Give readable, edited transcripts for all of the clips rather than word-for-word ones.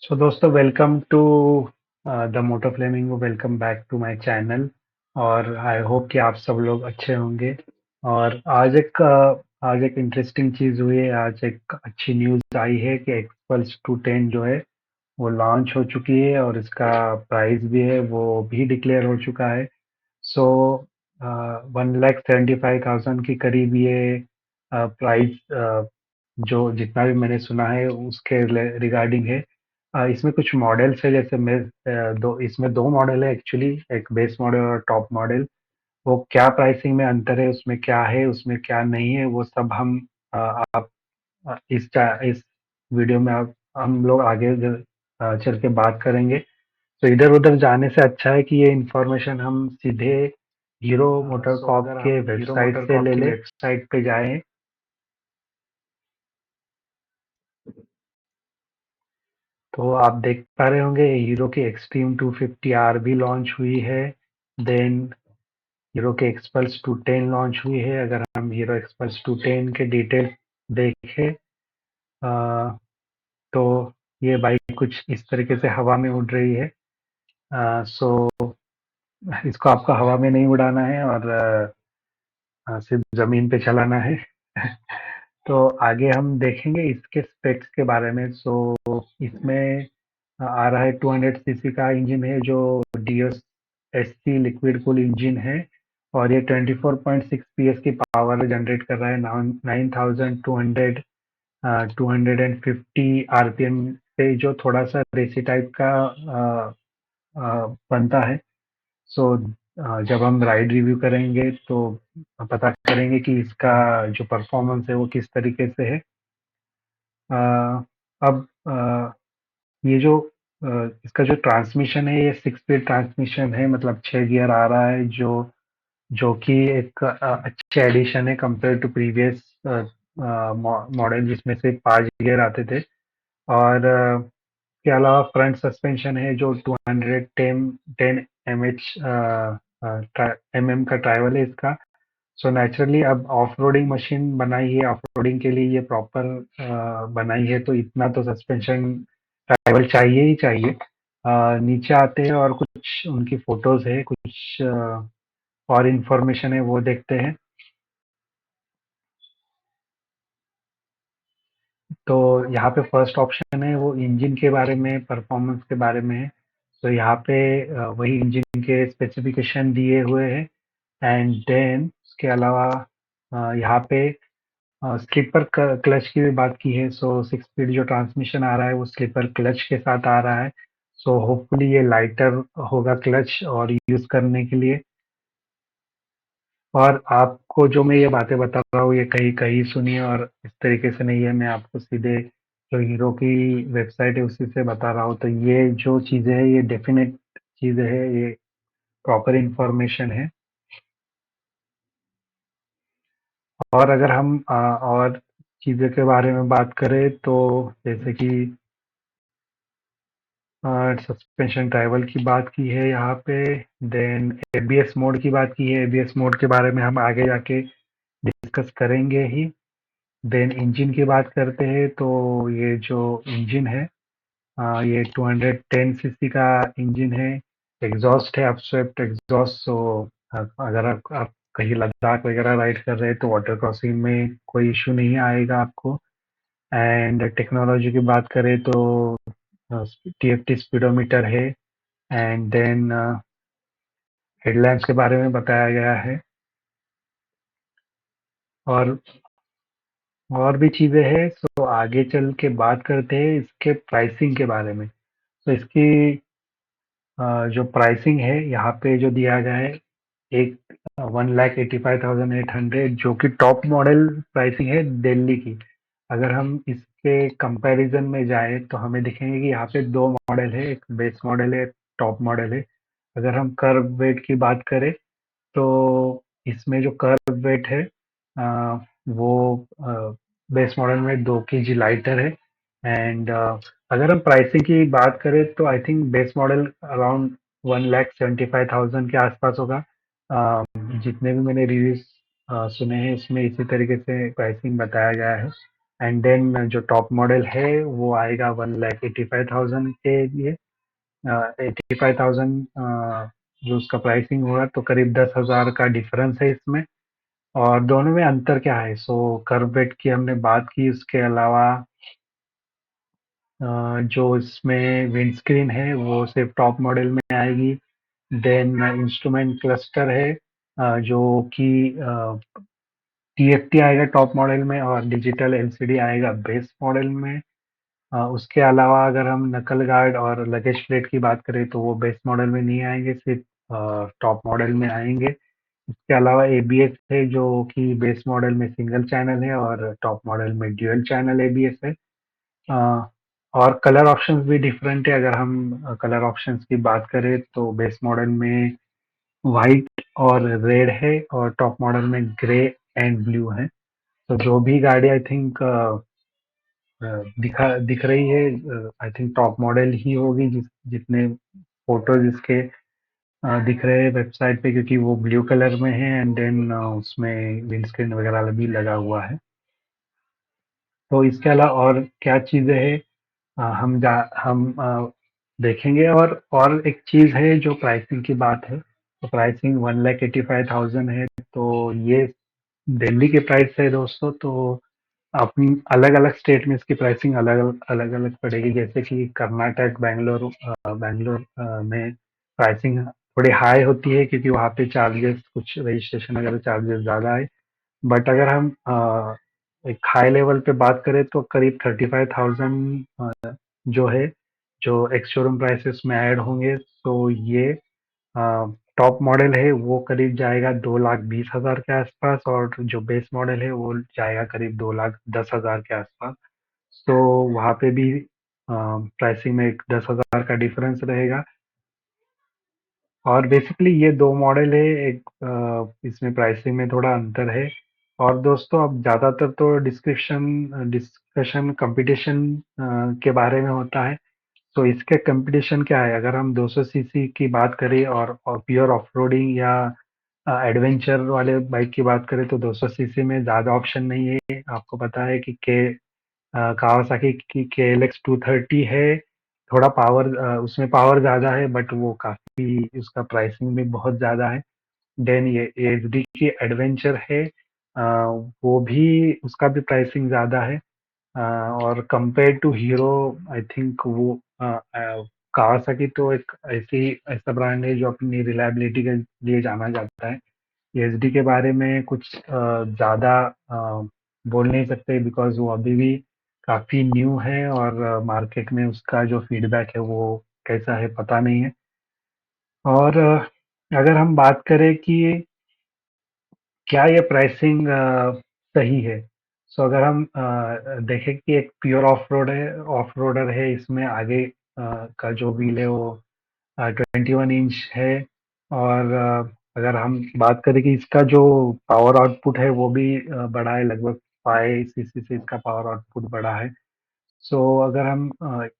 सो दोस्तों welcome to the moto flamingo. Welcome back to my channel. और I hope कि आप सब लोग अच्छे होंगे। और आज एक इंटरेस्टिंग चीज़ हुई है। आज एक अच्छी न्यूज़ आई है कि एक्सपल्स 210 जो है वो लॉन्च हो चुकी है और इसका प्राइस भी है वो भी डिक्लेयर हो चुका है। सो 1,75,000 के करीब ये प्राइस, जो जितना भी मैंने सुना है उसके रिगार्डिंग है। इसमें कुछ मॉडल्स है, जैसे मैं दो इसमें दो मॉडल है एक्चुअली, एक बेस मॉडल और टॉप मॉडल। वो क्या प्राइसिंग में अंतर है, उसमें क्या है, उसमें क्या नहीं है, वो सब हम आप इस वीडियो में आप हम लोग आगे चल के बात करेंगे। तो इधर उधर जाने से अच्छा है कि ये इंफॉर्मेशन हम सीधे हीरो सो मोटरकॉप अगर के हम हीरो वेबसाइट से मोटरकॉप ले की ले, वेब वेबसाइट पे जाएं। तो आप देख पा रहे होंगे हीरो की एक्सट्रीम 250 आर भी लॉन्च हुई है। देन हीरो के एक्सपल्स 210 लॉन्च हुई है। अगर हम हीरो एक्सपल्स 210 के डिटेल देखें, अ, तो ये बाइक कुछ इस तरीके से हवा में उड़ रही है। सो इसको आपको हवा में नहीं उड़ाना है और सिर्फ जमीन पे चलाना है। तो आगे हम देखेंगे इसके स्पेक्स के बारे में। सो इसमें आ रहा है 200 सीसी का इंजन है, जो DS SC liquid cool engine है। और ये 24.6 पीएस की पावर जनरेट कर रहा है। 9,200 250 आरपीएम पे, जो थोड़ा सा रेसी टाइप का बनता है। सो जब हम राइड रिव्यू करेंगे तो पता करेंगे कि इसका जो परफॉर्मेंस है वो किस तरीके से है। अ, अब ये जो इसका जो ट्रांसमिशन है, ये 6 स्पीड ट्रांसमिशन है, मतलब 6 गियर आ रहा है, जो जो कि एक अच्छे एडिशन है कंपेयर टू प्रीवियस मॉडल जिसमें से 5 गियर आते थे। और के अलावा फ्रंट सस्पेंशन है, जो 210 एम एच एम का ट्राइवल है इसका। सो नेचुरली अब ऑफ रोडिंग मशीन बनाई है, ऑफ रोडिंग के लिए ये प्रॉपर बनाई है, तो इतना तो सस्पेंशन ट्राइवल चाहिए ही चाहिए। नीचे आते हैं और कुछ उनकी फोटोज है, कुछ और इंफॉर्मेशन है वो देखते हैं। तो यहाँ पे फर्स्ट ऑप्शन है वो इंजन के बारे में, परफॉर्मेंस के बारे में है। तो यहाँ पे वही इंजन के स्पेसिफिकेशन दिए हुए हैं। एंड देन उसके अलावा यहाँ पे स्लीपर क्लच की भी बात की है। सो 6 स्पीड जो ट्रांसमिशन आ रहा है वो स्लीपर क्लच के साथ आ रहा है। सो होपफुली ये लाइटर होगा क्लच और यूज करने के लिए। और आपको जो मैं ये बातें बता रहा हूँ ये कहीं कहीं सुनी है, और इस तरीके से नहीं है, मैं आपको सीधे जो हीरो की वेबसाइट है उसी से बता रहा हूँ। तो ये जो चीज़ें है ये डेफिनेट चीज़ें है, ये प्रॉपर इंफॉर्मेशन है। और अगर हम और चीज़ों के बारे में बात करें तो जैसे कि सस्पेंशन ट्रैवल की बात की है यहाँ पे। देन एबीएस मोड की बात की है। एबीएस मोड के बारे में हम आगे जाके डिस्कस करेंगे ही। देन इंजन की बात करते हैं तो ये जो इंजन है, ये 210 सीसी का इंजन है। एग्जॉस्ट है अपस्वेप्ट एग्जॉस्ट। सो अगर आप कहीं लद्दाख वगैरह राइड कर रहे हैं तो वाटर क्रॉसिंग में कोई इशू नहीं आएगा आपको। एंड टेक्नोलॉजी की बात करें तो टीएफटी स्पीडोमीटर है। एंड देन हेडलैम्प्स के बारे में बताया गया है। और और भी चीज़ें हैं। सो आगे चल के बात करते हैं इसके प्राइसिंग के बारे में। तो इसकी जो प्राइसिंग है यहाँ पे जो दिया गया है, एक 1,85,800, जो कि टॉप मॉडल प्राइसिंग है दिल्ली की। अगर हम इसके कंपैरिजन में जाए तो हमें दिखेंगे कि यहाँ पे दो मॉडल है, एक बेस मॉडल है, टॉप मॉडल है। अगर हम कर्व वेट की बात करें तो इसमें जो कर्व वेट है वो बेस मॉडल में 2 kg लाइटर है। एंड अगर हम प्राइसिंग की बात करें तो I think base model around 1,75,000 के आसपास होगा। जितने भी मैंने रिव्यूज सुने हैं इसमें इसी तरीके से प्राइसिंग बताया गया है। एंड देन जो टॉप मॉडल है वो आएगा 1,85,000 के लिए। 85,000 जो उसका प्राइसिंग होगा, तो करीब 10,000 का डिफरेंस है इसमें। और दोनों में अंतर क्या है? सो कर्व वेट की हमने बात की, उसके अलावा जो इसमें विंडस्क्रीन है वो सिर्फ टॉप मॉडल में आएगी। देन इंस्ट्रूमेंट क्लस्टर है, जो कि टीएफटी आएगा टॉप मॉडल में, और डिजिटल एलसीडी आएगा बेस मॉडल में। उसके अलावा अगर हम नकल गार्ड और लगेज प्लेट की बात करें तो वो बेस मॉडल में नहीं आएंगे, सिर्फ टॉप मॉडल में आएंगे। इसके अलावा एबीएस है, जो कि बेस मॉडल में सिंगल चैनल है और टॉप मॉडल में ड्यूअल चैनल एबीएस है। अ, और कलर ऑप्शंस भी डिफरेंट है। अगर हम कलर ऑप्शंस की बात करें तो बेस मॉडल में वाइट और रेड है, और टॉप मॉडल में ग्रे एंड ब्लू है। तो जो भी गाड़ी आई थिंक दिख रही है, आई थिंक टॉप मॉडल ही होगी, जितने फोटोज इसके दिख रहे हैं वेबसाइट पे, क्योंकि वो ब्लू कलर में है एंड देन उसमें विंडस्क्रीन वगैरह भी लगा हुआ है। तो इसके अलावा और क्या चीजें हैं, हम देखेंगे। और एक चीज है जो प्राइसिंग की बात है, तो प्राइसिंग 1,85,000 है। तो ये दिल्ली के प्राइस है दोस्तों। तो अपनी अलग अलग स्टेट में इसकी प्राइसिंग अलग अलग अलग पड़ेगी। जैसे कि कर्नाटक, बैंगलोर में प्राइसिंग थोड़ी हाई होती है, क्योंकि वहाँ पे चार्जेस, कुछ रजिस्ट्रेशन वगैरह चार्जेस ज़्यादा है। बट अगर हम एक हाई लेवल पे बात करें तो करीब 35,000 जो है, जो एक्स शोरूम प्राइसेस में ऐड होंगे, तो ये टॉप मॉडल है वो करीब जाएगा 2,20,000 के आसपास, और जो बेस मॉडल है वो जाएगा करीब 2,10,000 के आसपास। तो वहाँ पे भी प्राइसिंग में एक 10,000 का डिफरेंस रहेगा। और बेसिकली ये दो मॉडल है, एक इसमें प्राइसिंग में थोड़ा अंतर है। और दोस्तों, अब ज़्यादातर तो डिस्कशन कंपटीशन के बारे में होता है। तो इसके कंपटीशन क्या है? अगर हम 200 सीसी की बात करें और प्योर ऑफ रोडिंग या एडवेंचर वाले बाइक की बात करें, तो 200 सीसी में ज़्यादा ऑप्शन नहीं है। आपको पता है कि कावासाकी की KLX 230 है। थोड़ा पावर, उसमें पावर ज़्यादा है, बट वो काफ़ी, उसका प्राइसिंग भी बहुत ज़्यादा है। देन ये एचडी की एडवेंचर है, वो भी, उसका भी प्राइसिंग ज़्यादा है। और compare to Hero, I think वो कावासाकी तो एक ऐसा ब्रांड है जो अपनी रिलायबिलिटी के लिए जाना जाता है। एचडी के बारे में कुछ ज़्यादा बोल नहीं सकते, बिकॉज वो अभी भी काफ़ी न्यू है, और मार्केट में उसका जो फीडबैक है वो कैसा है पता नहीं है। और अगर हम बात करें कि क्या ये प्राइसिंग सही है, सो अगर हम देखें कि एक प्योर ऑफ रोडर है, इसमें आगे का जो व्हील है वो 21 इंच है। और अगर हम बात करें कि इसका जो पावर आउटपुट है वो भी बड़ा है, लगभग 5 सीसी से इसका पावर आउटपुट बड़ा है। सो अगर हम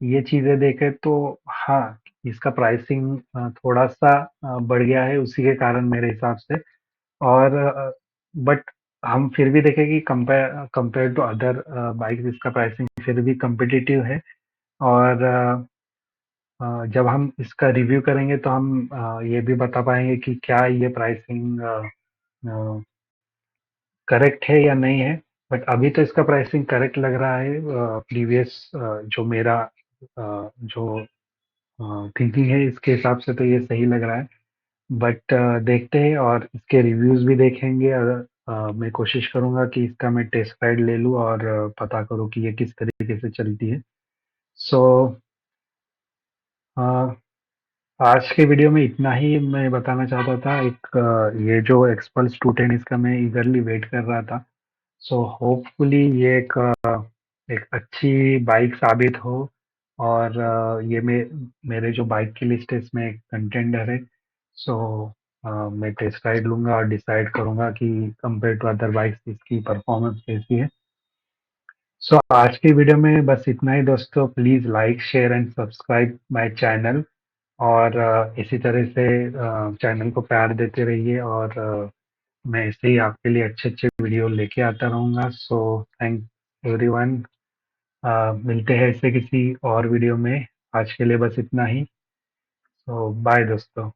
ये चीज़ें देखें तो हाँ, इसका प्राइसिंग थोड़ा सा बढ़ गया है उसी के कारण मेरे हिसाब से। और बट हम फिर भी देखें कि कंपेयर टू अदर बाइक, इसका प्राइसिंग फिर भी कम्पिटिटिव है। और जब हम इसका रिव्यू करेंगे तो हम ये भी बता पाएंगे कि क्या ये प्राइसिंग करेक्ट है या नहीं है। बट अभी तो इसका प्राइसिंग करेक्ट लग रहा है। प्रीवियस जो मेरा जो थिंकिंग है, इसके हिसाब से तो ये सही लग रहा है। बट देखते हैं और इसके रिव्यूज भी देखेंगे। अगर मैं कोशिश करूंगा कि इसका मैं टेस्ट राइड ले लूं और पता करूं कि ये किस तरीके से चलती है। सो आज के वीडियो में इतना ही मैं बताना चाहता था। ये जो एक्सपल्स 210, इसका मैं ईगरली वेट कर रहा था। सो होपफुली ये एक अच्छी बाइक साबित हो, और ये मेरे जो बाइक की लिस्ट है इसमें एक कंटेंडर है। सो मैं टेस्ट राइड लूंगा और डिसाइड करूंगा कि कंपेयर टू अदर बाइक्स इसकी परफॉर्मेंस कैसी है। सो आज की वीडियो में बस इतना ही दोस्तों। Please like, share and subscribe my channel. और इसी तरह से चैनल को प्यार देते रहिए, और मैं ऐसे ही आपके लिए अच्छे अच्छे वीडियो लेके आता रहूँगा। So thank everyone. मिलते हैं इससे किसी और वीडियो में। आज के लिए बस इतना ही। तो बाय दोस्तों।